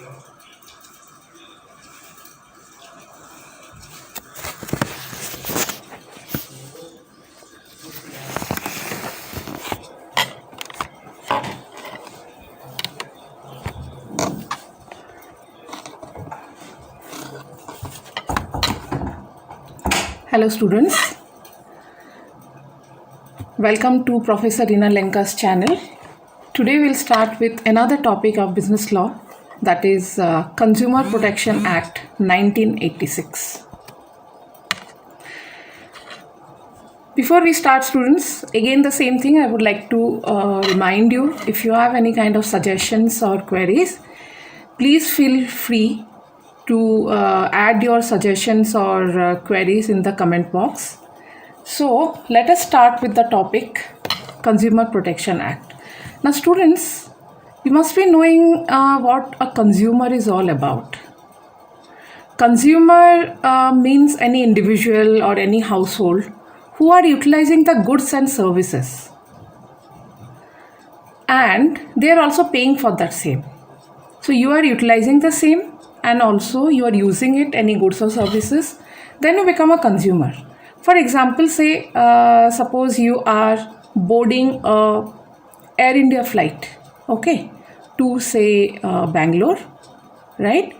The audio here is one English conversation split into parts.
Hello students, welcome to Prof.Reena Lenka's channel. Today we'll start with another topic of business law, that is Consumer Protection Act 1986. Before we start students, again the same thing, I would like to remind you, if you have any kind of suggestions or queries, please feel free to add your suggestions or queries in the comment box. So let us start with the topic Consumer Protection Act. Now students, you must be knowing what a consumer is all about. Consumer means any individual or any household who are utilizing the goods and services, and they are also paying for that same. So you are utilizing the same and also you are using it, any goods or services, then you become a consumer. For example, say suppose you are boarding a Air India flight, okay, to say Bangalore, right?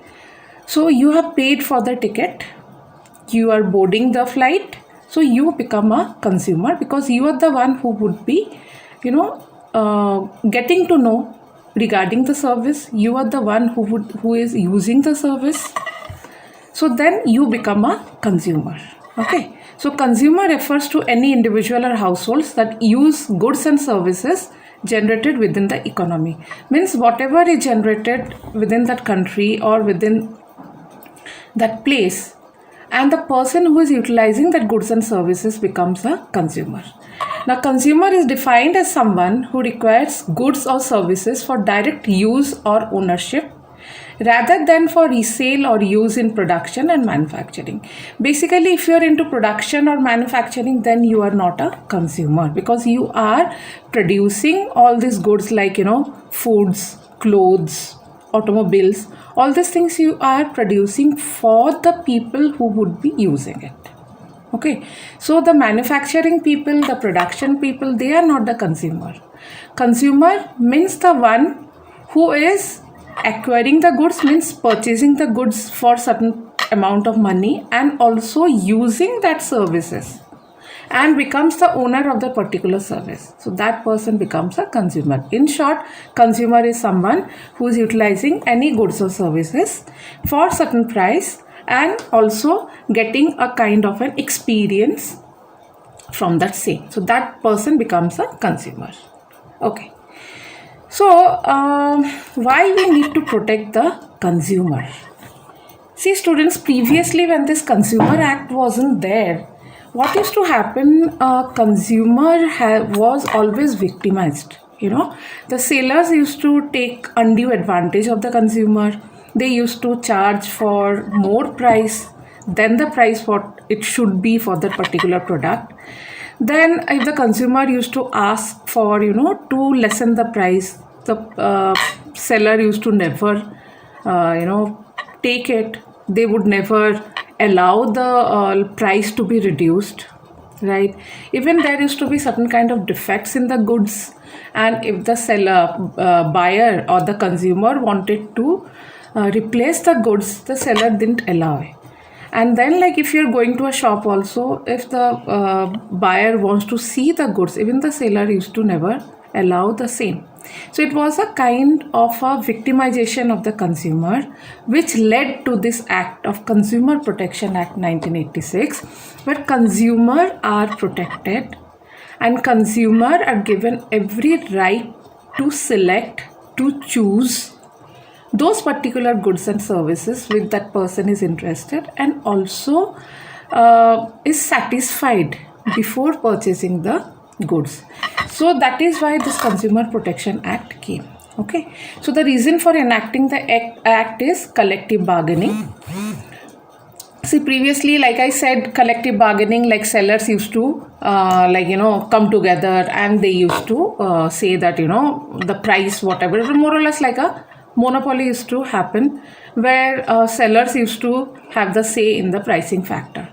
So you have paid for the ticket, you are boarding the flight, so you become a consumer because you are the one who would be, getting to know regarding the service. You are the one who is using the service, so then you become a consumer. Okay, so consumer refers to any individual or households that use goods and services generated within the economy. Means whatever is generated within that country or within that place, and the person who is utilizing that goods and services becomes a consumer. Now, consumer is defined as someone who requires goods or services for direct use or ownership rather than for resale or use in production and manufacturing. Basically, if you are into production or manufacturing, then you are not a consumer because you are producing all these goods like, foods, clothes, automobiles, all these things you are producing for the people who would be using it. Okay, so the manufacturing people, the production people, they are not the consumer. Consumer means the one who is acquiring the goods, means purchasing the goods for certain amount of money and also using that services and becomes the owner of the particular service. So that person becomes a consumer. In short, consumer is someone who is utilizing any goods or services for certain price and also getting a kind of an experience from that same. So that person becomes a consumer. Okay. So why we need to protect the consumer? See students, previously when this Consumer Act wasn't there, what used to happen, consumer was always victimized. The sellers used to take undue advantage of the consumer. They used to charge for more price than the price what it should be for that particular product. Then if the consumer used to ask for, to lessen the price, the seller used to never, take it. They would never allow the price to be reduced, right? Even there used to be certain kind of defects in the goods, and if the seller, buyer or the consumer wanted to replace the goods, the seller didn't allow it. And then like if you're going to a shop also, if the buyer wants to see the goods, even the seller used to never allow the same. So it was a kind of a victimization of the consumer, which led to this act of Consumer Protection Act 1986, where consumer are protected and consumer are given every right to select, to choose those particular goods and services which that person is interested, and also is satisfied before purchasing the goods. So that is why this Consumer Protection Act came. Okay, so the reason for enacting the act is collective bargaining. See, previously, like I said, collective bargaining, like sellers used to come together and they used to say that, the price, whatever, more or less like a monopoly used to happen, where sellers used to have the say in the pricing factor.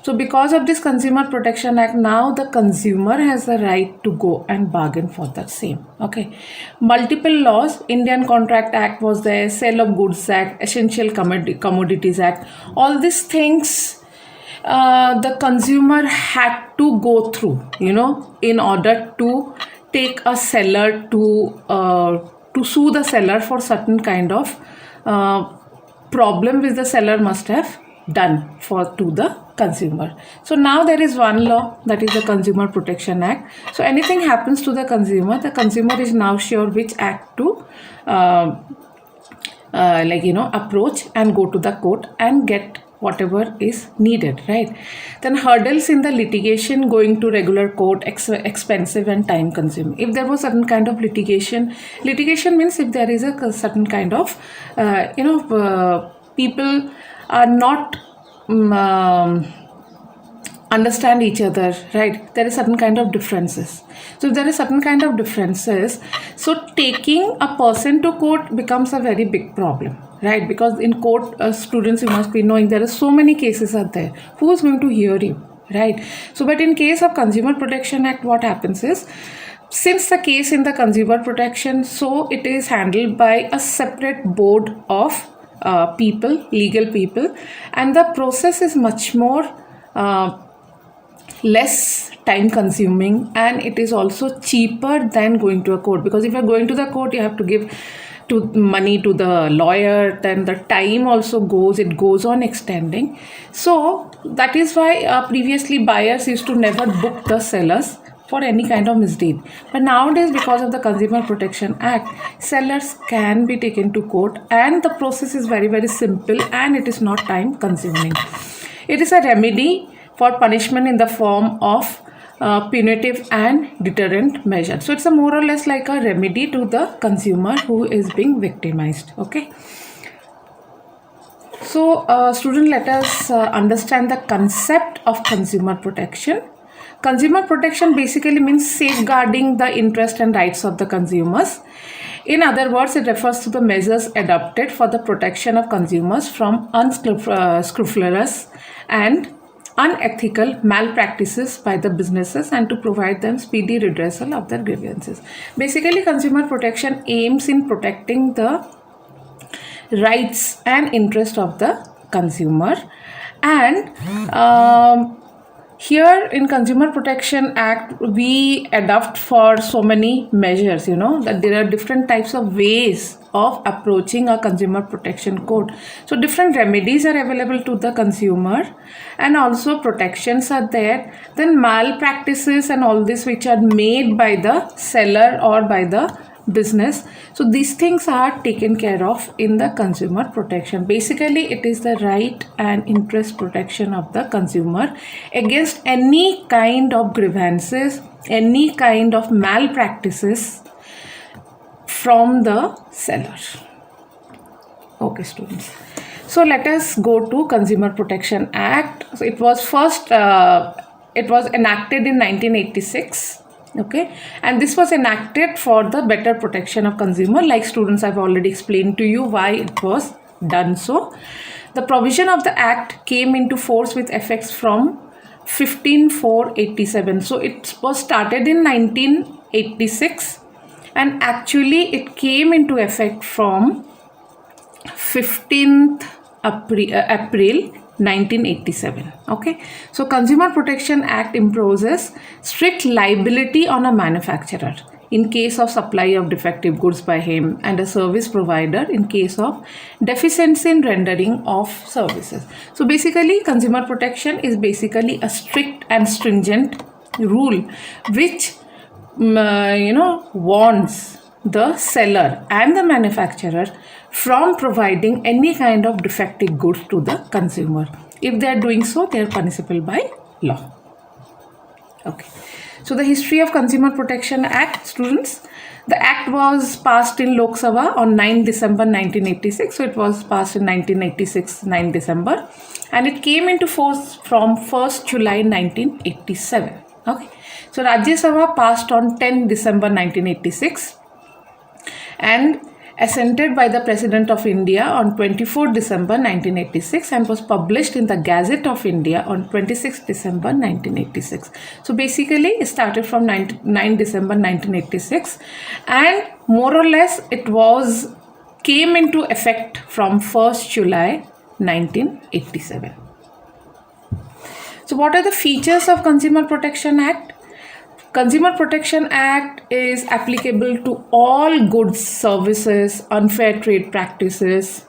So because of this Consumer Protection Act, now the consumer has the right to go and bargain for the same. Okay. Multiple laws, Indian Contract Act was there, Sale of Goods Act, Essential Commodities Act, all these things the consumer had to go through, in order to take a seller to sue the seller for certain kind of problem which the seller must have done to the consumer. So now there is one law, that is the Consumer Protection Act. So anything happens to the consumer is now sure which act to approach and go to the court and get whatever is needed, right? Then hurdles in the litigation, going to regular court, expensive and time consuming. If there was certain kind of litigation means if there is a certain kind of people are not understand each other, right? There is certain kind of differences. So if there is certain kind of differences, so taking a person to court becomes a very big problem, right? Because in court, students, you must be knowing there are so many cases out there. Who is going to hear you, right? So, but in case of Consumer Protection Act, what happens is, since the case in the consumer protection, so it is handled by a separate board of people, legal people, and the process is much more less time consuming, and it is also cheaper than going to a court, because if you're going to the court, you have to give money to the lawyer, then the time also goes on extending. So that is why previously buyers used to never book the sellers for any kind of misdeed. But nowadays, because of the Consumer Protection Act, sellers can be taken to court, and the process is very, very simple, and it is not time consuming. It is a remedy for punishment in the form of punitive and deterrent measure. So it's a more or less like a remedy to the consumer who is being victimized. Okay. So student, let us understand the concept of consumer protection. Consumer protection basically means safeguarding the interest and rights of the consumers. In other words, it refers to the measures adopted for the protection of consumers from unscrupulous and unethical malpractices by the businesses, and to provide them speedy redressal of their grievances. Basically, consumer protection aims in protecting the rights and interest of the consumer. And here in Consumer Protection Act, we adopt for so many measures, that there are different types of ways of approaching a consumer protection code. So different remedies are available to the consumer, and also protections are there. Then malpractices and all this which are made by the seller or by the business. So these things are taken care of in the consumer protection. Basically, it is the right and interest protection of the consumer against any kind of grievances, any kind of malpractices from the seller. Okay, students. So let us go to Consumer Protection Act. So it was enacted in 1986. Okay, and this was enacted for the better protection of consumer. Like students, I've already explained to you why it was done so. The provision of the act came into force with effects from 15/4/87. So it was started in 1986, and actually it came into effect from 15th April 1987. Okay, so Consumer Protection Act imposes strict liability on a manufacturer in case of supply of defective goods by him, and a service provider in case of deficiency in rendering of services. So basically, consumer protection is basically a strict and stringent rule which warns the seller and the manufacturer from providing any kind of defective goods to the consumer. If they are doing so, they are punishable by law. Okay. So the history of Consumer Protection Act, students. The act was passed in Lok Sabha on 9 December 1986. So it was passed in 1986, 9 December. And it came into force from 1st July 1987. Okay. So Rajya Sabha passed on 10 December 1986. And assented by the President of India on 24 December 1986 and was published in the Gazette of India on 26 December 1986. So basically it started from 9 December 1986 and more or less it came into effect from 1st July 1987. So what are the features of Consumer Protection Act? Consumer Protection Act is applicable to all goods, services, unfair trade practices,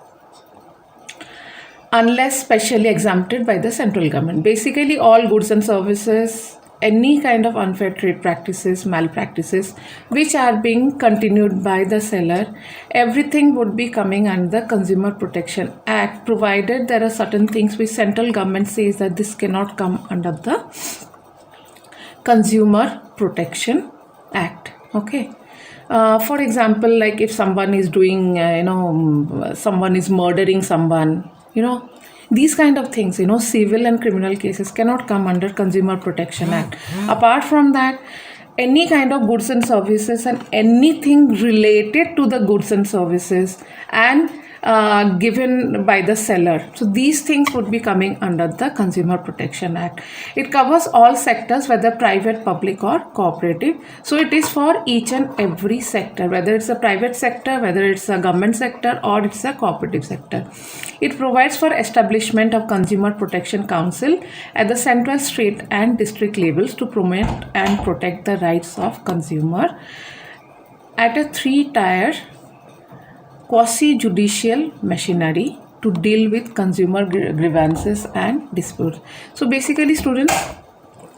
unless specially exempted by the central government. Basically, all goods and services, any kind of unfair trade practices, malpractices, which are being continued by the seller, everything would be coming under the Consumer Protection Act, provided there are certain things which central government says that this cannot come under the Consumer Protection Act. Okay. For example, like if someone is doing, someone is murdering someone, these kind of things, civil and criminal cases cannot come under Consumer Protection Act. Apart from that, any kind of goods and services and anything related to the goods and services and given by the seller. So these things would be coming under the Consumer Protection Act. It covers all sectors, whether private, public or cooperative. So it is for each and every sector, whether it's a private sector, whether it's a government sector or it's a cooperative sector. It provides for establishment of Consumer Protection Council at the central, state and district levels to promote and protect the rights of consumer at a 3-tier quasi-judicial machinery to deal with consumer grievances and disputes. So basically, students,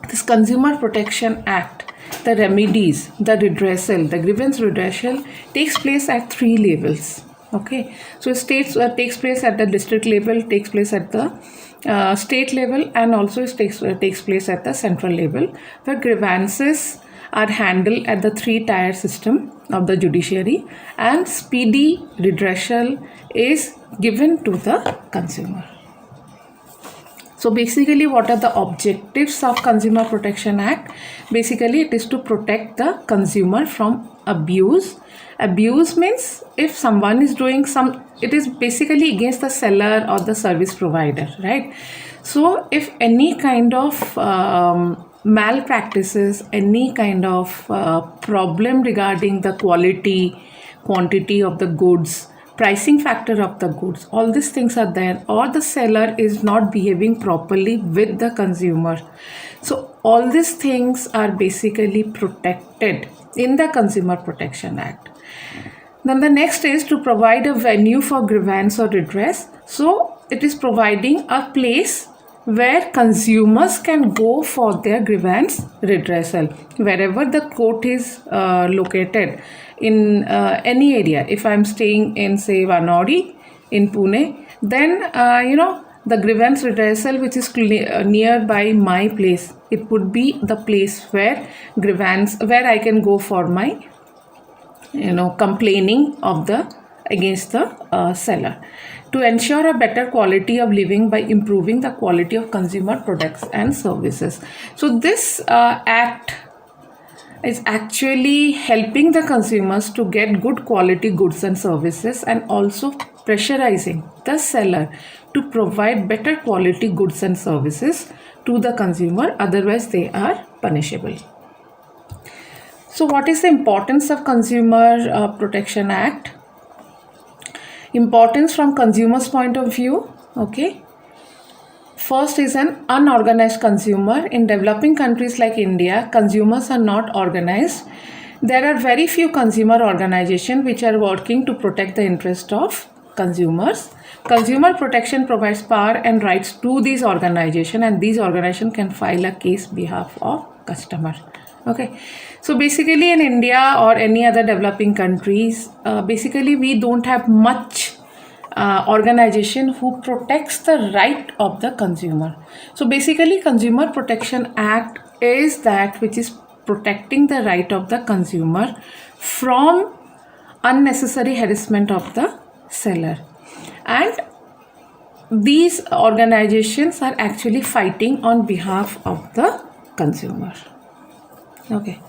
this Consumer Protection Act, the remedies, the redressal, the grievance redressal takes place at 3 levels. Okay, so it takes place at the district level, takes place at the state level, and also it takes place at the central level, where grievances are handled at the 3-tier system of the judiciary and speedy redressal is given to the consumer. So basically, what are the objectives of Consumer Protection Act? Basically, it is to protect the consumer from abuse. Abuse means if someone is doing it is basically against the seller or the service provider, right? So if any kind of malpractices, any kind of problem regarding the quality, quantity of the goods, pricing factor of the goods, all these things are there, or the seller is not behaving properly with the consumer. So all these things are basically protected in the Consumer Protection Act. Then the next is to provide a venue for grievance or redress. So it is providing a place where consumers can go for their grievance redressal, wherever the court is located in any area. If I'm staying in, say, Vanori in Pune, then the grievance redressal which is nearby my place, it would be the place where I can go for my complaining of against the seller, to ensure a better quality of living by improving the quality of consumer products and services. So this act is actually helping the consumers to get good quality goods and services, and also pressurizing the seller to provide better quality goods and services to the consumer, otherwise they are punishable. So what is the importance of Consumer Protection Act? Importance from consumers' point of view. Okay. First is an unorganized consumer. In developing countries like India, consumers are not organized. There are very few consumer organizations which are working to protect the interest of consumers. Consumer protection provides power and rights to these organizations, and these organizations can file a case behalf of customer. Okay, so basically in India or any other developing countries, basically we don't have much organization who protects the right of the consumer. So basically Consumer Protection Act is that which is protecting the right of the consumer from unnecessary harassment of the seller, and these organizations are actually fighting on behalf of the consumer. Okay,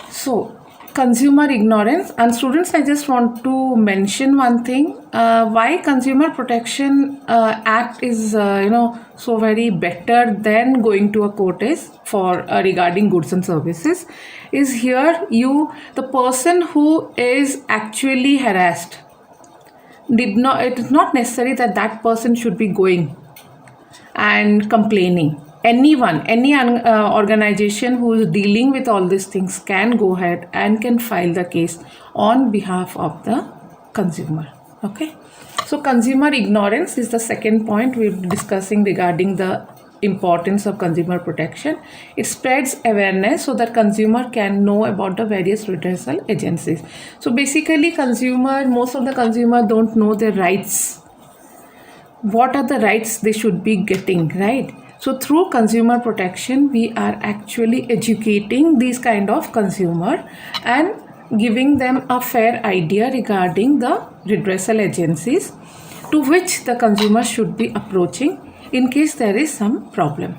so consumer ignorance. And students, I just want to mention one thing. Why Consumer Protection Act is so very better than going to a court is for regarding goods and services is here the person who is actually harassed it is not necessary that that person should be going and complaining. Anyone, any organization who is dealing with all these things can go ahead and can file the case on behalf of the consumer. Okay, so consumer ignorance is the second point we're discussing regarding the importance of consumer protection. It spreads awareness so that consumer can know about the various redressal agencies. So basically most of the consumer don't know their rights. What are the rights they should be getting, right? So through consumer protection, we are actually educating these kind of consumer and giving them a fair idea regarding the redressal agencies to which the consumer should be approaching in case there is some problem.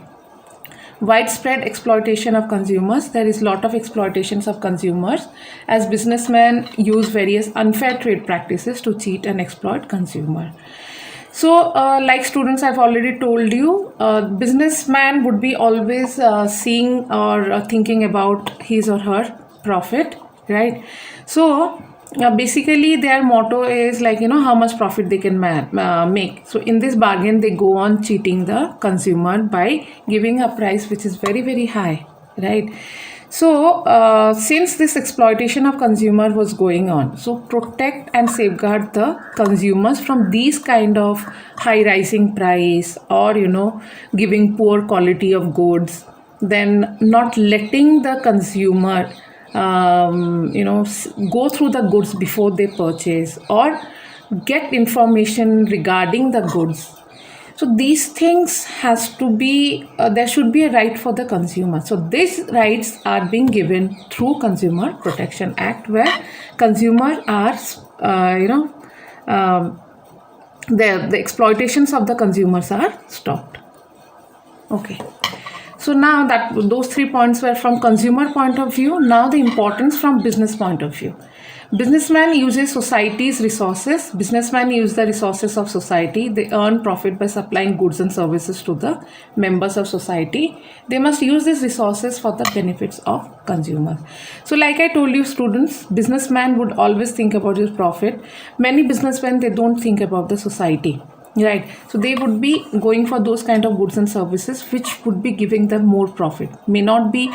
Widespread exploitation of consumers. There is lot of exploitations of consumers as businessmen use various unfair trade practices to cheat and exploit consumer. So like students, I've already told you, businessman would be always seeing or thinking about his or her profit, right? So basically their motto is like, how much profit they can make. So in this bargain, they go on cheating the consumer by giving a price which is very, very high, right? So since this exploitation of consumer was going on, so protect and safeguard the consumers from these kind of high rising price or giving poor quality of goods, then not letting the consumer go through the goods before they purchase or get information regarding the goods. So these things has to be, there should be a right for the consumer. So these rights are being given through Consumer Protection Act, where consumers are, the exploitations of the consumers are stopped. Okay. So now that those 3 points were from consumer point of view, now the importance from business point of view. Businessman uses society's resources. Businessmen use the resources of society. They earn profit by supplying goods and services to the members of society. They must use these resources for the benefits of consumers. So like I told you, students, businessman would always think about his profit. Many businessmen, they don't think about the society. Right, so they would be going for those kind of goods and services which would be giving them more profit. May not be,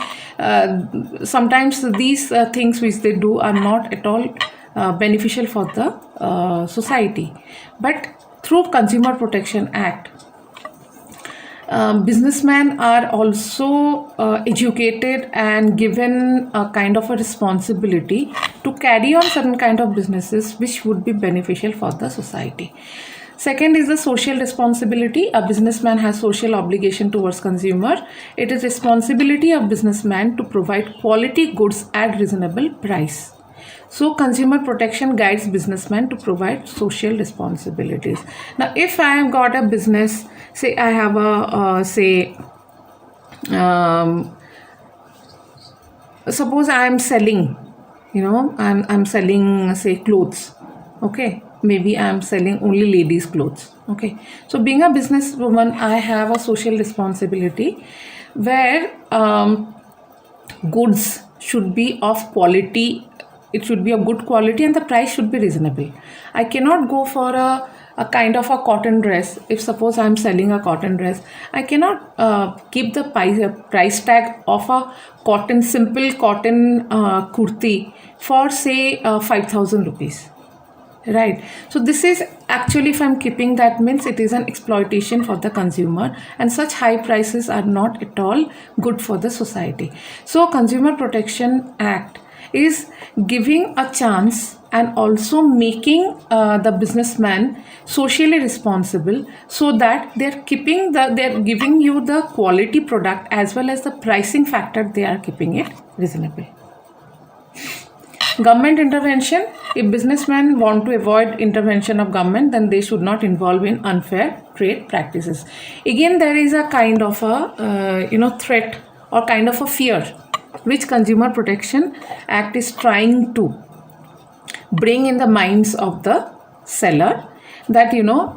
sometimes these things which they do are not at all beneficial for the society. But through Consumer Protection Act, businessmen are also educated and given a kind of a responsibility to carry on certain kind of businesses which would be beneficial for the society. Second is the social responsibility. A businessman has social obligation towards consumer. It is responsibility of businessman to provide quality goods at reasonable price. So consumer protection guides businessmen to provide social responsibilities. Now, if I have got a business, say I have a suppose I am selling, I'm selling say clothes. Okay. Maybe I am selling only ladies' clothes. Okay. So being a businesswoman, I have a social responsibility where goods should be of quality. It should be of good quality and the price should be reasonable. I cannot go for a kind of a cotton dress. If suppose I am selling a cotton dress, I cannot keep the price tag of a simple cotton kurti for say 5,000 rupees. Right. So this is actually, if I'm keeping that, means it is an exploitation for the consumer, and such high prices are not at all good for the society. So Consumer Protection Act is giving a chance and also making the businessman socially responsible, so that they're giving you the quality product as well as the pricing factor, they are keeping it reasonable. Government intervention. If businessmen want to avoid intervention of government, then they should not involve in unfair trade practices. Again, there is a kind of a threat or kind of a fear which Consumer Protection Act is trying to bring in the minds of the seller, that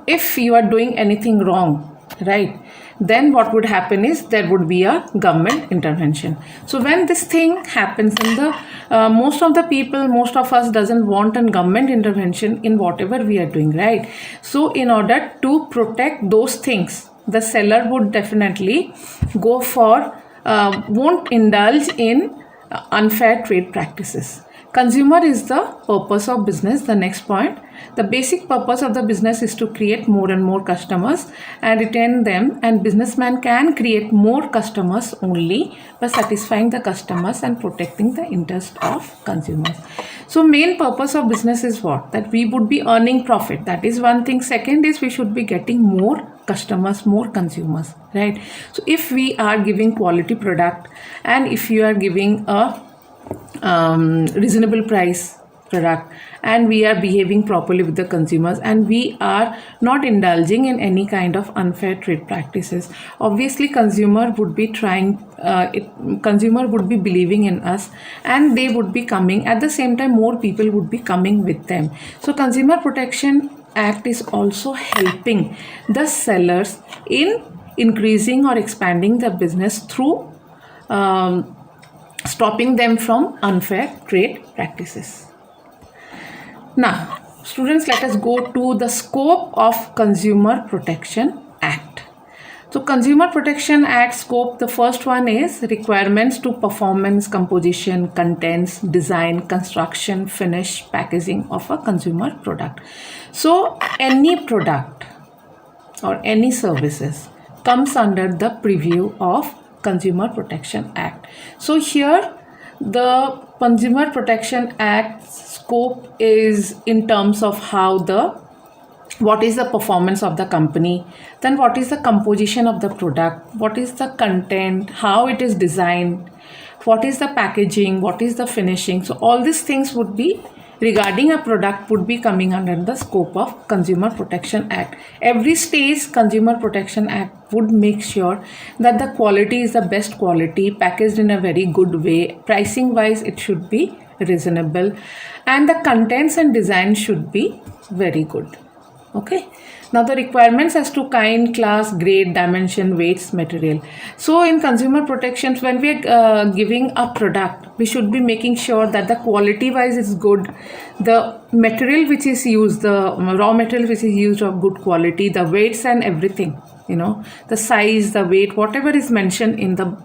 if you are doing anything wrong, right, then what would happen is there would be a government intervention. So when this thing happens, in the most of the people, most of us doesn't want a government intervention in whatever we are doing, right? So in order to protect those things, the seller would definitely go for won't indulge in unfair trade practices. Consumer is the purpose of business. The next point, the basic purpose of the business is to create more and more customers and retain them, and businessman can create more customers only by satisfying the customers and protecting the interest of consumers. So main purpose of business is what? That we would be earning profit. That is one thing. Second is we should be getting more customers, more consumers, right? So if we are giving quality product, and if you are giving a reasonable price product, and we are behaving properly with the consumers, and we are not indulging in any kind of unfair trade practices, obviously consumer would be consumer would be believing in us, and they would be coming. At the same time, more people would be coming with them. So Consumer Protection Act is also helping the sellers in increasing or expanding the business through stopping them from unfair trade practices. Now, students, let us go to the scope of Consumer Protection Act. So, Consumer Protection Act scope, the first one is requirements to performance, composition, contents, design, construction, finish, packaging of a consumer product. So, any product or any services comes under the preview of Consumer Protection Act. So here the Consumer Protection Act scope is in terms of what is the performance of the company, then what is the composition of the product, what is the content, how it is designed, what is the packaging, what is the finishing. So all these things would be regarding a product would be coming under the scope of Consumer Protection Act. Every stage Consumer Protection Act would make sure that the quality is the best quality, packaged in a very good way, pricing wise it should be reasonable, and the contents and design should be very good. Okay. Now the requirements as to kind, class, grade, dimension, weights, material. So in consumer protections, when we are giving a product, we should be making sure that the quality wise is good, the material which is used, the raw material which is used of good quality, the weights and everything, the size, the weight, whatever is mentioned in the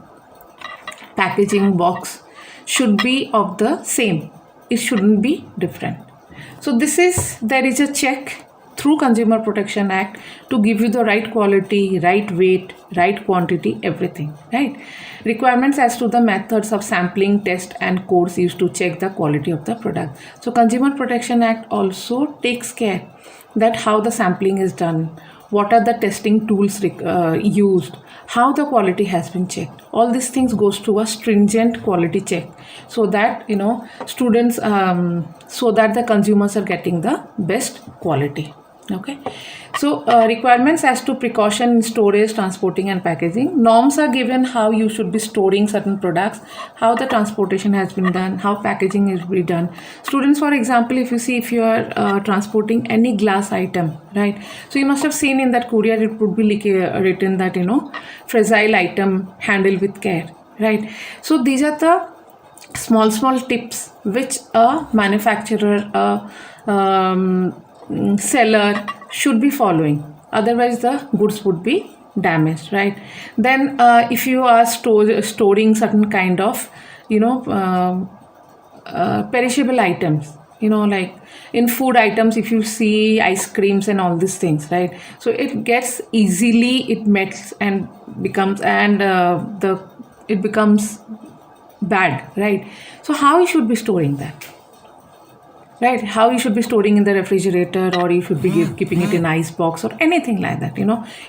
packaging box should be of the same. It shouldn't be different. So there is a check through Consumer Protection Act to give you the right quality, right weight, right quantity, everything, right? Requirements as to the methods of sampling, test and codes used to check the quality of the product. So Consumer Protection Act also takes care that how the sampling is done, what are the testing tools used, how the quality has been checked. All these things goes to a stringent quality check so that students so that the consumers are getting the best quality. Okay, so requirements as to precaution in storage, transporting and packaging. Norms are given how you should be storing certain products, how the transportation has been done, how packaging is be done. Students, for example, if you are transporting any glass item, right? So you must have seen in that courier it would be written that fragile item, handle with care, right? So these are the small tips which a manufacturer, seller should be following, otherwise the goods would be damaged, right? Then if you are storing certain kind of perishable items, like in food items, if you see ice creams and all these things, right? So it gets easily, it melts and becomes it becomes bad, right? So how you should be storing that, right? How you should be storing in the refrigerator, or you should be keeping it in ice box or anything like that,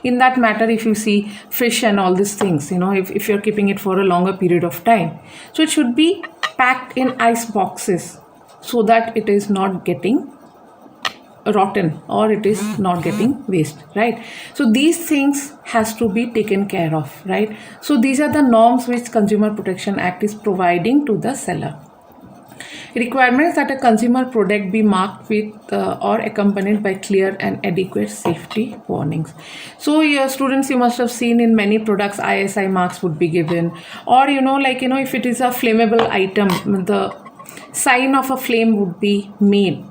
in that matter. If you see fish and all these things, if you're keeping it for a longer period of time, so it should be packed in ice boxes so that it is not getting rotten or it is not getting waste, right? So these things has to be taken care of, right? So these are the norms which Consumer Protection Act is providing to the seller. Requirements that a consumer product be marked with or accompanied by clear and adequate safety warnings. So students, you must have seen in many products ISI marks would be given, or if it is a flammable item, the sign of a flame would be made.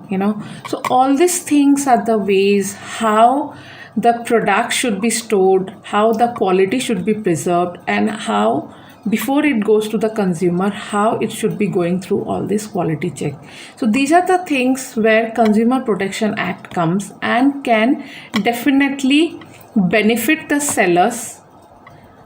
So all these things are the ways how the product should be stored, how the quality should be preserved, and how before it goes to the consumer, how it should be going through all this quality check. So these are the things where Consumer Protection Act comes and can definitely benefit the sellers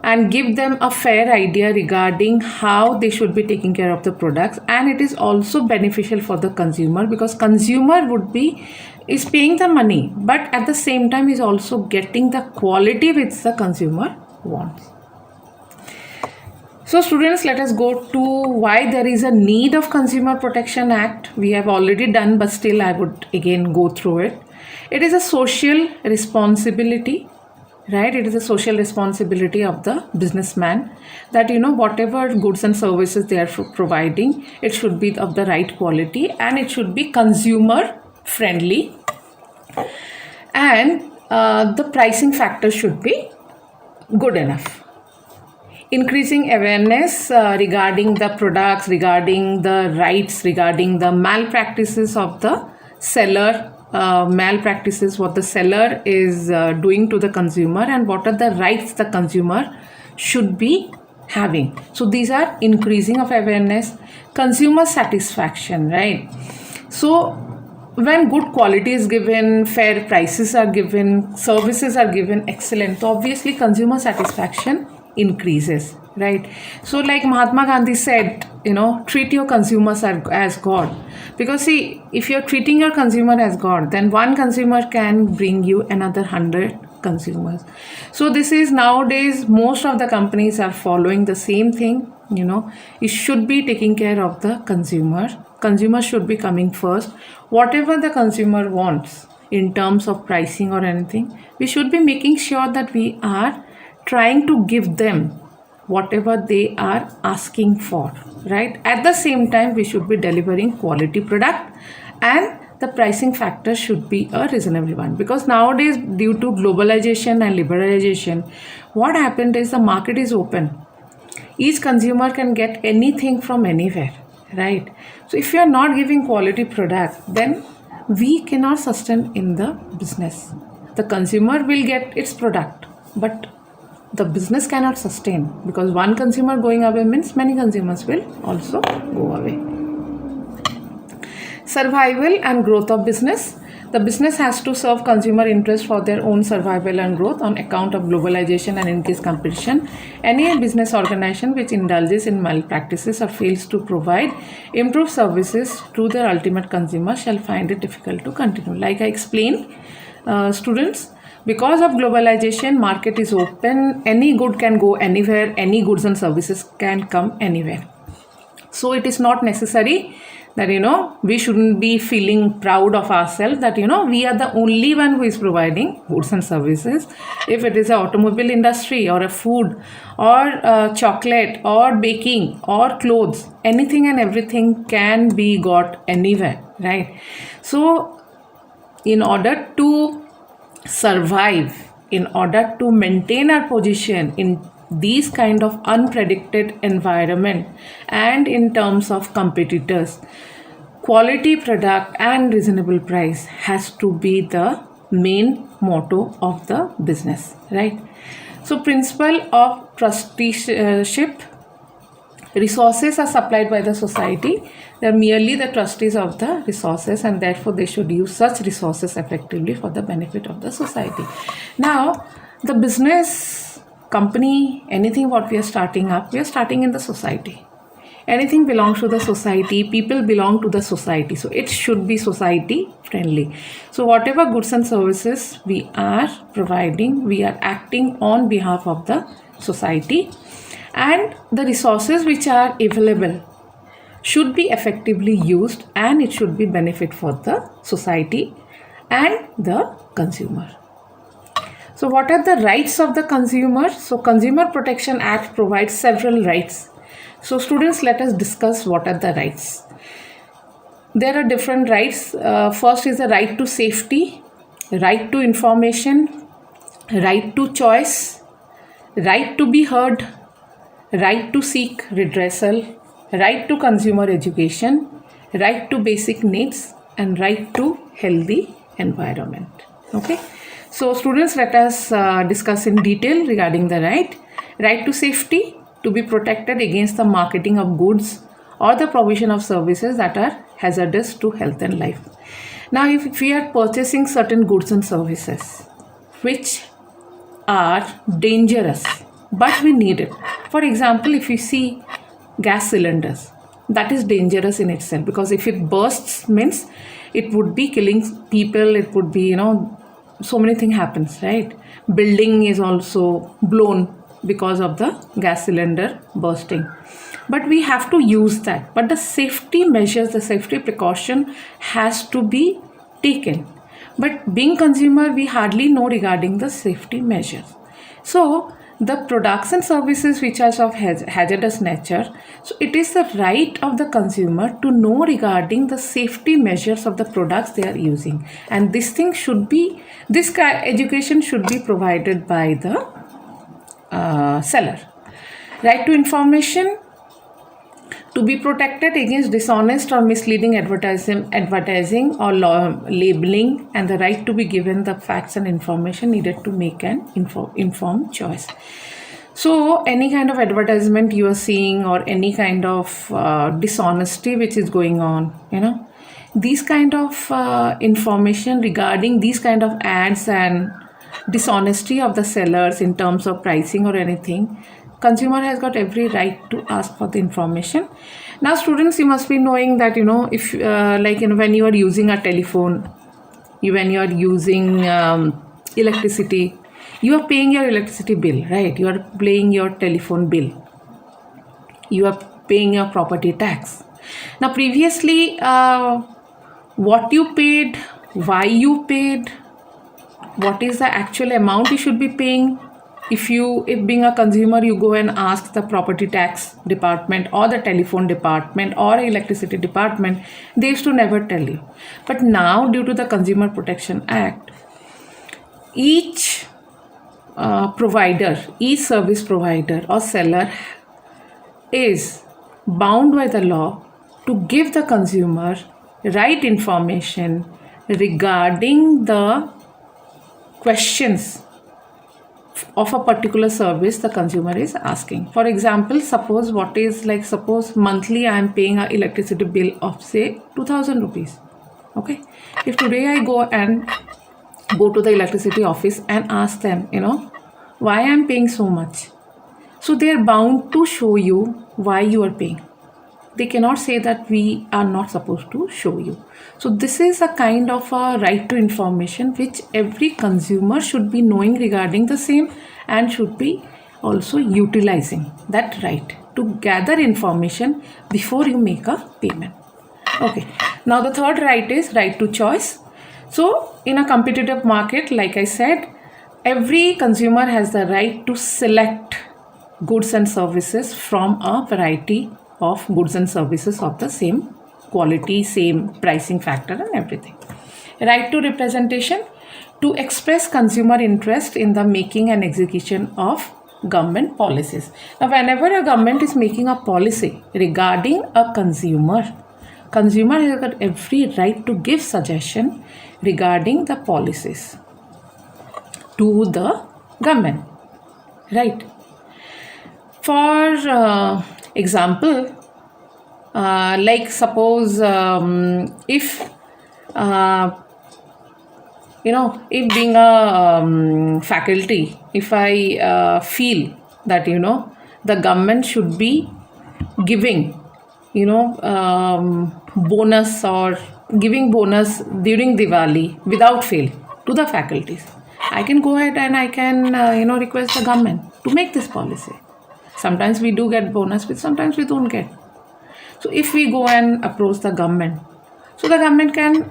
and give them a fair idea regarding how they should be taking care of the products. And it is also beneficial for the consumer, because consumer is paying the money, but at the same time is also getting the quality which the consumer wants. So students, let us go to why there is a need of Consumer Protection Act. We have already done, but still I would again go through it. It is a social responsibility, right? It is a social responsibility of the businessman that, whatever goods and services they are providing, it should be of the right quality and it should be consumer friendly. And the pricing factor should be good enough. Increasing awareness regarding the products, regarding the rights, regarding the malpractices of the seller, malpractices what the seller is doing to the consumer, and what are the rights the consumer should be having. So these are increasing of awareness. Consumer satisfaction, right? So when good quality is given, fair prices are given, services are given excellent, so obviously consumer satisfaction increases, right? So like Mahatma Gandhi said, treat your consumers as God. Because see, if you're treating your consumer as God, then one consumer can bring you another 100 consumers. So this is nowadays, most of the companies are following the same thing. You should be taking care of the consumer. Consumer should be coming first. Whatever the consumer wants in terms of pricing or anything, we should be making sure that we are trying to give them whatever they are asking for, right? At the same time, we should be delivering quality product, and the pricing factor should be a reasonable one. Because nowadays, due to globalization and liberalization, what happened is the market is open. Each consumer can get anything from anywhere, right? So if you are not giving quality product, then we cannot sustain in the business. The consumer will get its product, but the business cannot sustain, because one consumer going away means many consumers will also go away. Survival and growth of business. The business has to serve consumer interest for their own survival and growth on account of globalization and increased competition. Any business organization which indulges in malpractices or fails to provide improved services to their ultimate consumer shall find it difficult to continue. Like I explained, students, because of globalization, market is open, any good can go anywhere, any goods and services can come anywhere. So it is not necessary that, we shouldn't be feeling proud of ourselves that, we are the only one who is providing goods and services. If it is an automobile industry or a food or chocolate or baking or clothes, anything and everything can be got anywhere, right? So in order to survive, in order to maintain our position in these kind of unpredicted environment and in terms of competitors, quality product and reasonable price has to be the main motto of the business, right? So principle of trusteeship. Resources are supplied by the society. They are merely the trustees of the resources, and therefore they should use such resources effectively for the benefit of the society. Now, the business, company, anything what we are starting up, we are starting in the society. Anything belongs to the society, people belong to the society. So it should be society friendly. So whatever goods and services we are providing, we are acting on behalf of the society. And the resources which are available should be effectively used, and it should be benefit for the society. and the consumer. So what are the rights of the consumer? So Consumer Protection Act provides several rights. So students, let us discuss what are the rights. There are different rights. First is the right to safety, right to information, right to choice, right to be heard, right to seek redressal, right to consumer education, right to basic needs, and right to healthy environment. Okay. So students, let us discuss in detail regarding the right. Right to safety, to be protected against the marketing of goods or the provision of services that are hazardous to health and life. Now, if we are purchasing certain goods and services which are dangerous, but we need it. For example, if you see gas cylinders, that is dangerous in itself, because if it bursts means it would be killing people, it would be, so many things happens, right? Building is also blown because of the gas cylinder bursting. But we have to use that. But the safety measures, the safety precaution has to be taken. But being consumer, we hardly know regarding the safety measures. So the products and services which are of hazardous nature, so it is the right of the consumer to know regarding the safety measures of the products they are using, and this education should be provided by the seller. Right to information, to be protected against dishonest or misleading advertising or labeling, and the right to be given the facts and information needed to make an informed choice. So any kind of advertisement you are seeing, or any kind of dishonesty which is going on, these kind of information regarding these kind of ads and dishonesty of the sellers in terms of pricing or anything, consumer has got every right to ask for the information. Now students, you must be knowing that if when you are using a telephone, when you are using electricity, you are paying your electricity bill, right? You are paying your telephone bill, you are paying your property tax. Now previously, what you paid, why you paid, what is the actual amount you should be paying. If being a consumer, you go and ask the property tax department or the telephone department or electricity department, they used to never tell you. But now, due to the Consumer Protection Act, each provider, each service provider or seller is bound by the law to give the consumer right information regarding the questions of a particular service the consumer is asking. For example, suppose monthly I am paying an electricity bill of say 2000 rupees. Okay, if today I go to the electricity office and ask them, why I am paying so much, so they are bound to show you why you are paying. They cannot say that we are not supposed to show you. So this is a kind of a right to information which every consumer should be knowing regarding the same, and should be also utilizing that right to gather information before you make a payment. Okay. Now the third right is right to choice. So in a competitive market, like I said, every consumer has the right to select goods and services from a variety of goods and services of the same quality, same pricing factor and everything. Right to representation, to express consumer interest in the making and execution of government policies. Now, whenever a government is making a policy regarding a consumer has got every right to give suggestion regarding the policies to the government, right? For example, like suppose if being a faculty, if I feel that the government should be giving bonus or giving bonus during Diwali without fail to the faculties, I can go ahead and I can request the government to make this policy. Sometimes we do get bonus, but sometimes we don't get. So if we go and approach the government, so the government can,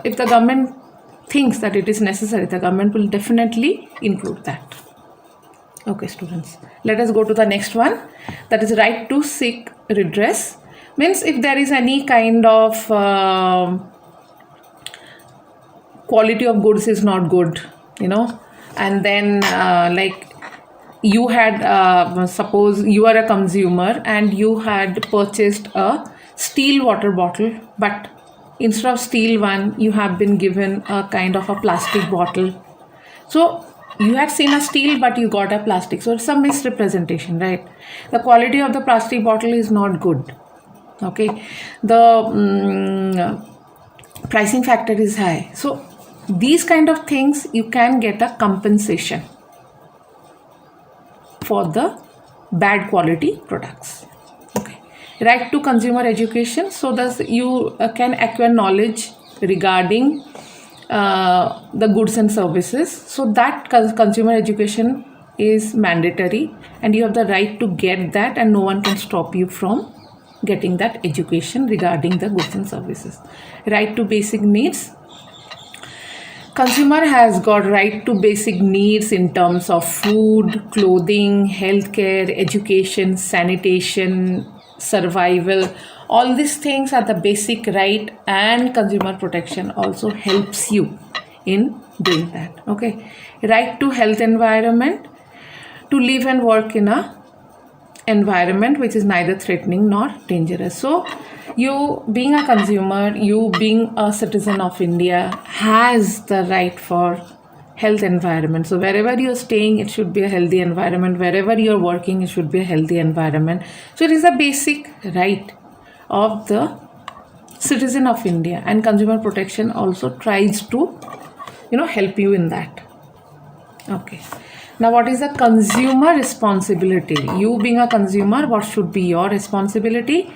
if the government thinks that it is necessary, the government will definitely include that. Okay, students, let us go to the next one. That is right to seek redress. Means if there is any kind of quality of goods is not good, and then like you had, suppose you are a consumer and you had purchased a steel water bottle, but instead of steel one, you have been given a kind of a plastic bottle. So you had seen a steel, but you got a plastic. So it's a misrepresentation, right? The quality of the plastic bottle is not good. Okay. The pricing factor is high. So these kind of things, you can get a compensation for the bad quality products. Okay. Right to consumer education. So thus you can acquire knowledge regarding the goods and services. So that consumer education is mandatory and you have the right to get that, and no one can stop you from getting that education regarding the goods and services. Right to basic needs. Consumer has got right to basic needs in terms of food, clothing, healthcare, education, sanitation, survival. All these things are the basic right, and consumer protection also helps you in doing that. Okay. Right to health environment, to live and work in a environment which is neither threatening nor dangerous. So you being a consumer, you being a citizen of India, has the right for health environment. So wherever you're staying, it should be a healthy environment. Wherever you're working, it should be a healthy environment. So it is a basic right of the citizen of India, and consumer protection also tries to help you in that. Okay. Now what is the consumer responsibility? You being a consumer, what should be your responsibility?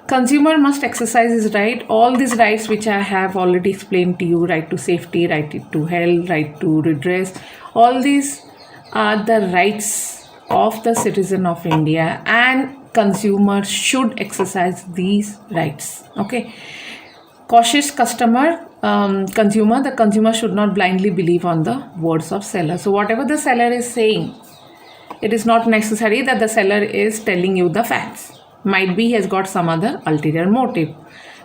Consumer must exercise his right, all these rights which I have already explained to you: right to safety, right to health, right to redress. All these are the rights of the citizen of India, and consumers should exercise these rights. Okay. Cautious consumer, the consumer should not blindly believe on the words of seller. So whatever the seller is saying, it is not necessary that the seller is telling you the facts. Might be he has got some other ulterior motive.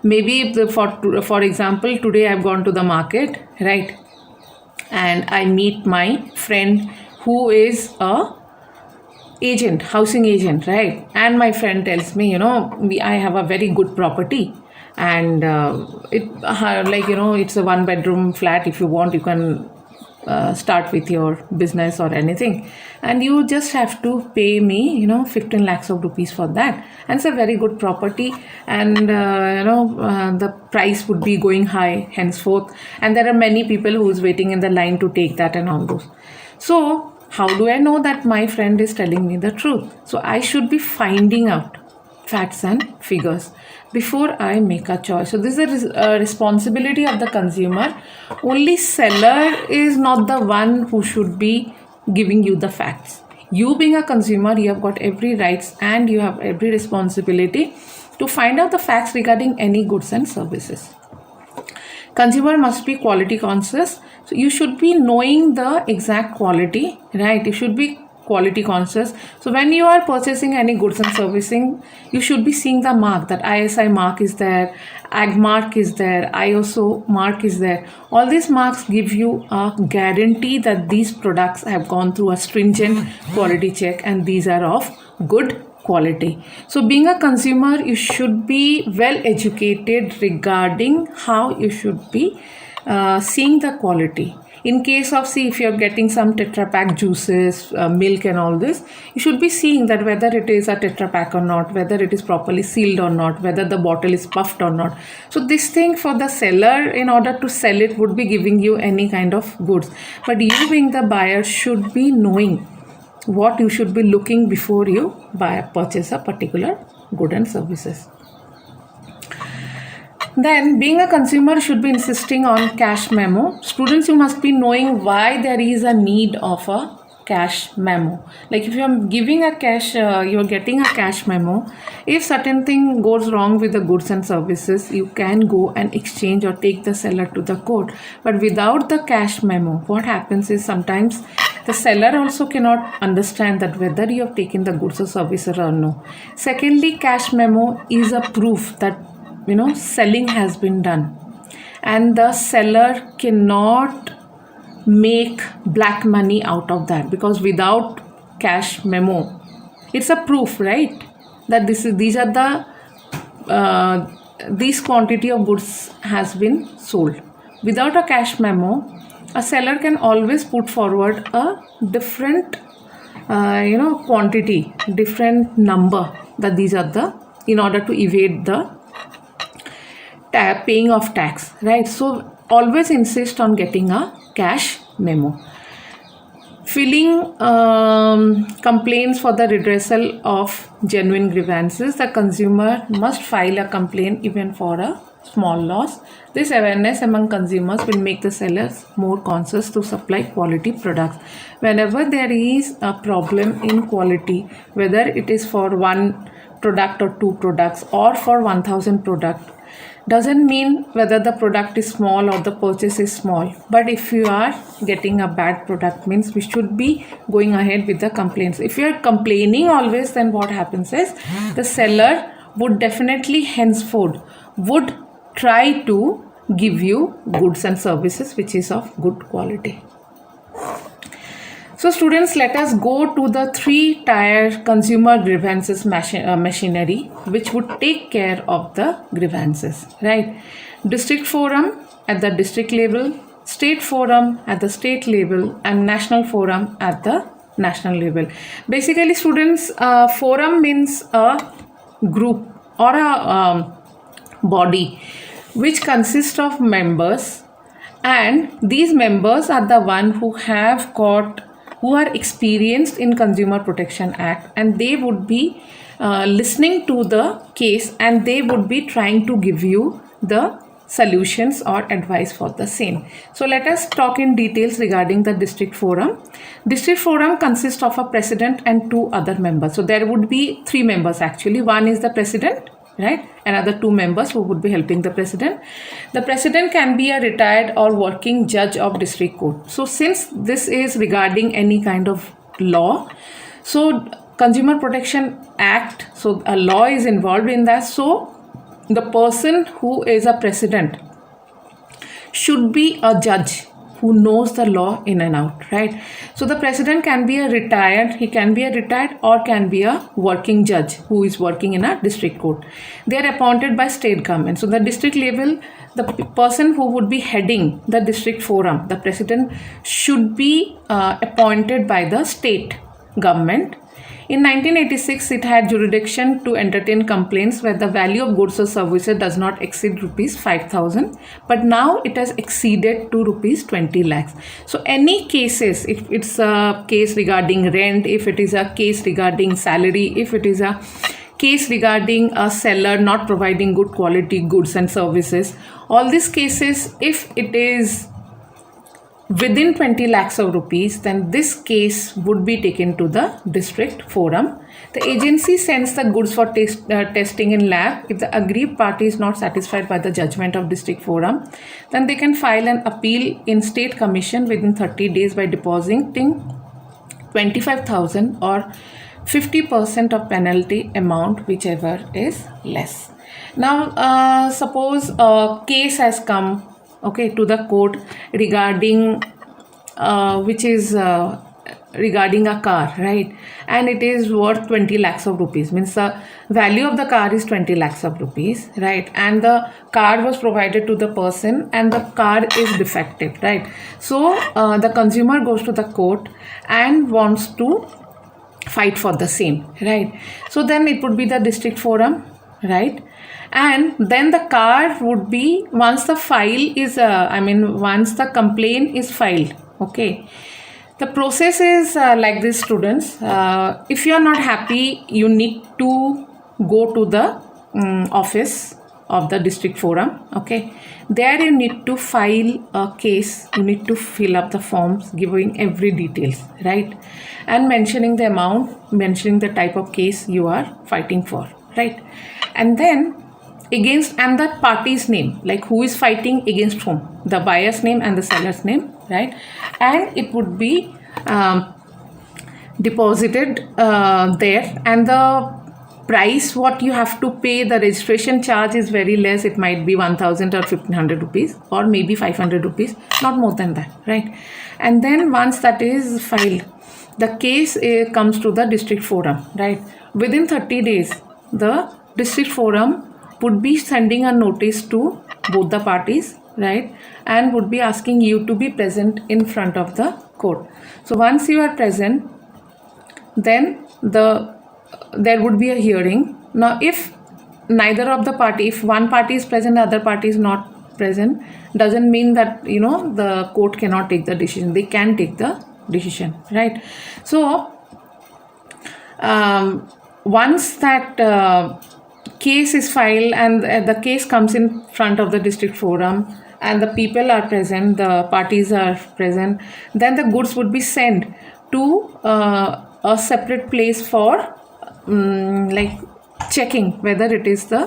Maybe for example, today I've gone to the market, right, and I meet my friend who is a housing agent, right, and my friend tells me, I have a very good property, and it's a 1-bedroom flat. If you want, you can start with your business or anything, and you just have to pay me 15 lakhs of rupees for that, and it's a very good property, and the price would be going high henceforth, and there are many people who's waiting in the line to take that and all those. So how do I know that my friend is telling me the truth? So I should be finding out facts and figures before I make a choice. So this is a responsibility of the consumer. Only seller is not the one who should be giving you the facts. You being a consumer, you have got every rights and you have every responsibility to find out the facts regarding any goods and services. Consumer must be quality conscious. So you should be knowing the exact quality, right? You should be quality conscious. So when you are purchasing any goods and servicing, you should be seeing the mark, that ISI mark is there, AG mark is there, ISO mark is there. All these marks give you a guarantee that these products have gone through a stringent quality check and these are of good quality. So being a consumer, you should be well educated regarding how you should be seeing the quality. In case of, if you're getting some Tetra Pak juices, milk and all this, you should be seeing that whether it is a Tetra Pak or not, whether it is properly sealed or not, whether the bottle is puffed or not. So this thing for the seller, in order to sell it, would be giving you any kind of goods. But you being the buyer should be knowing what you should be looking before you purchase a particular good and services. Then being a consumer should be insisting on cash memo. Students, you must be knowing why there is a need of a cash memo. Like if you're giving a cash, you're getting a cash memo. If certain thing goes wrong with the goods and services, you can go and exchange or take the seller to the court. But without the cash memo, what happens is sometimes the seller also cannot understand that whether you have taken the goods or services or no. Secondly, cash memo is a proof that selling has been done, and the seller cannot make black money out of that, because without cash memo, it's a proof, right, that these are the this quantity of goods has been sold. Without a cash memo, a seller can always put forward a different quantity, different number, that these are the, in order to evade the paying of tax, right? So always insist on getting a cash memo. Filing complaints for the redressal of genuine grievances. The consumer must file a complaint even for a small loss. This awareness among consumers will make the sellers more conscious to supply quality products. Whenever there is a problem in quality, whether it is for one product or two products or for 1000 products, doesn't mean whether the product is small or the purchase is small. But if you are getting a bad product, means we should be going ahead with the complaints. If you are complaining always, then what happens is the seller would definitely henceforth would try to give you goods and services which is of good quality. So students, let us go to the 3-tier consumer grievances machinery which would take care of the grievances, right? District forum at the district level, state forum at the state level, and national forum at the national level. Basically students, forum means a group or a body which consists of members, and these members are the one who are experienced in Consumer Protection Act, and they would be listening to the case, and they would be trying to give you the solutions or advice for the same. So let us talk in details regarding the district forum. District forum consists of a president and 2 other members. So there would be 3 members actually. One is the president, right? Another 2 members who would be helping the president. The president can be a retired or working judge of district court. So since this is regarding any kind of law, so Consumer Protection Act, so a law is involved in that. So the person who is a president should be a judge who knows the law in and out, right? So the president can be a retired or can be a working judge who is working in a district court. They are appointed by state government. So the district level, the person who would be heading the district forum, the president, should be appointed by the state government. In 1986, it had jurisdiction to entertain complaints where the value of goods or services does not exceed rupees 5,000, but now it has exceeded to rupees 20 lakhs. So any cases, if it's a case regarding rent, if it is a case regarding salary, if it is a case regarding a seller not providing good quality goods and services, all these cases, if it is within 20 lakhs of rupees, then this case would be taken to the district forum. The agency sends the goods for testing in lab. If the aggrieved party is not satisfied by the judgment of district forum, then they can file an appeal in state commission within 30 days by depositing 25,000 or 50% of penalty amount, whichever is less. Now suppose a case has come to the court regarding which is regarding a car, right? And it is worth 20 lakhs of rupees, means the value of the car is 20 lakhs of rupees, right? And the car was provided to the person and the car is defective, right? So the consumer goes to the court and wants to fight for the same, right? So then it would be the district forum, right? And then the car would be, once the file is once the complaint is filed, the process is like this, students. If you are not happy, you need to go to the office of the district forum. Okay, there you need to file a case, you need to fill up the forms giving every details, right, and mentioning the amount, mentioning the type of case you are fighting for, right, and then against, and the party's name, like who is fighting against whom, the buyer's name and the seller's name, right, and it would be deposited there, and the price what you have to pay, the registration charge is very less. It might be 1000 or 1500 rupees, or maybe 500 rupees, not more than that, right. And then once that is filed, the case comes to the district forum, right. Within 30 days the district forum would be sending a notice to both the parties, right, and would be asking you to be present in front of the court. So once you are present, then there would be a hearing. Now if neither of the party, if one party is present, the other party is not present, doesn't mean that the court cannot take the decision. They can take the decision, right. So once that case is filed and the case comes in front of the district forum and the people are present, the parties are present, then the goods would be sent to a separate place for like checking whether it is the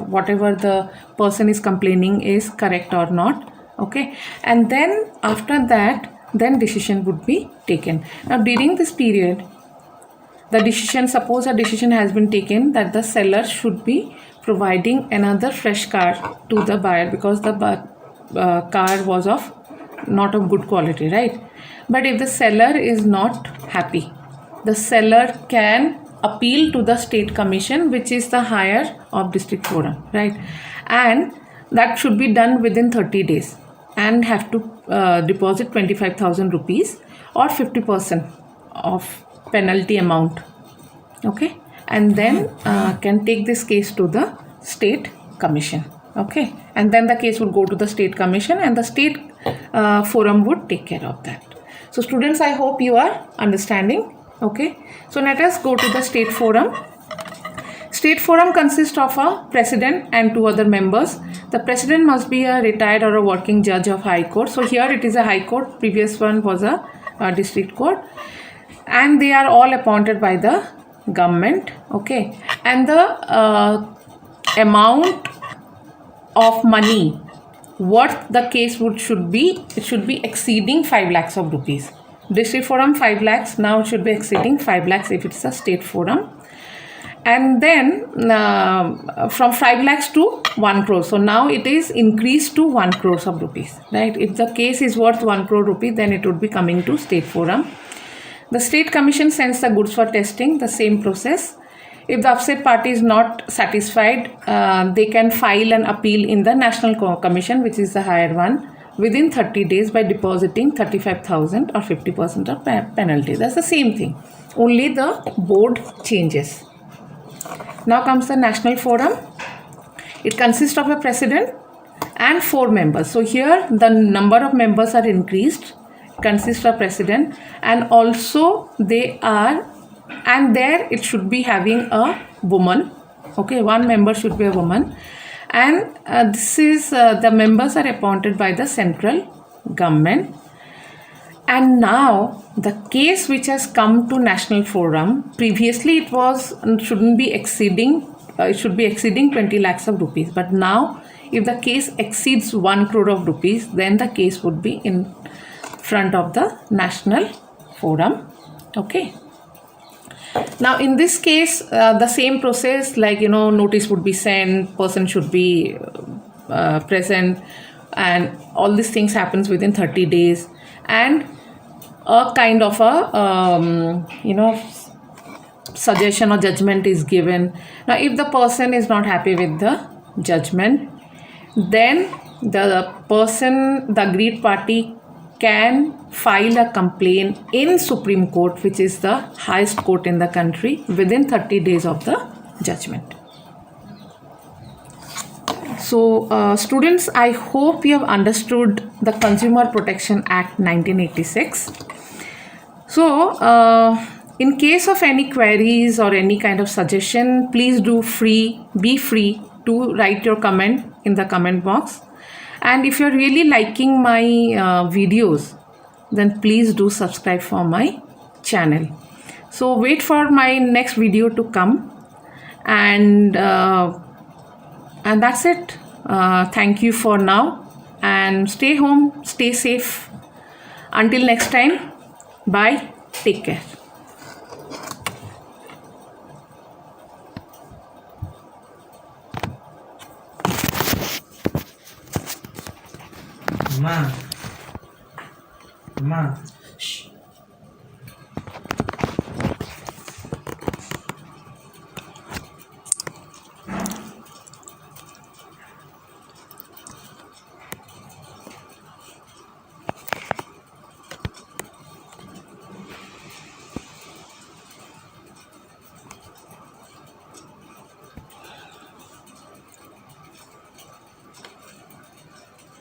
whatever the person is complaining is correct or not. Okay, and then after that, then decision would be taken. Now during this period, the decision, suppose a decision has been taken that the seller should be providing another fresh car to the buyer because the car was of not of good quality, right. But if the seller is not happy, the seller can appeal to the state commission, which is the higher of district forum, right, and that should be done within 30 days and have to deposit 25,000 rupees or 50% of penalty amount. Okay, and then can take this case to the state commission. Okay, and then the case would go to the state commission and the state forum would take care of that. So students, I hope you are understanding. Okay, so let us go to the state forum. State forum consists of a president and 2 other members. The president must be a retired or a working judge of high court. So here it is a high court, previous one was a district court, and they are all appointed by the government. Okay, and the amount of money what the case should be exceeding 5 lakhs of rupees. District forum 5 lakhs, now it should be exceeding 5 lakhs if it's a state forum. And then from 5 lakhs to 1 crore. So now it is increased to 1 crore of rupees, right. If the case is worth 1 crore rupee, then it would be coming to state forum. The state commission sends the goods for testing, the same process. If the upset party is not satisfied, they can file an appeal in the National Commission, which is the higher one, within 30 days by depositing 35,000 or 50% of penalty. That's the same thing, only the board changes. Now comes the National Forum. It consists of a president and 4 members. So here the number of members are increased, consists of president, and also they are, and there it should be having a woman. Okay, 1 member should be a woman, and this is the members are appointed by the central government. And now the case which has come to National Forum, previously it was shouldn't be exceeding, it should be exceeding 20 lakhs of rupees, but now if the case exceeds 1 crore of rupees, then the case would be in front of the National Forum. Okay, now in this case the same process, like notice would be sent, person should be present, and all these things happens within 30 days, and a kind of a suggestion or judgment is given. Now if the person is not happy with the judgment, then the person, the aggrieved party, can file a complaint in Supreme Court, which is the highest court in the country, within 30 days of the judgment. So students, I hope you have understood the Consumer Protection Act 1986. So in case of any queries or any kind of suggestion, please be free do write your comment in the comment box. And if you're really liking my videos, then please do subscribe for my channel. So wait for my next video to come, and that's it. Thank you for now, and stay home, stay safe. Until next time, bye, take care. Ma. Shh.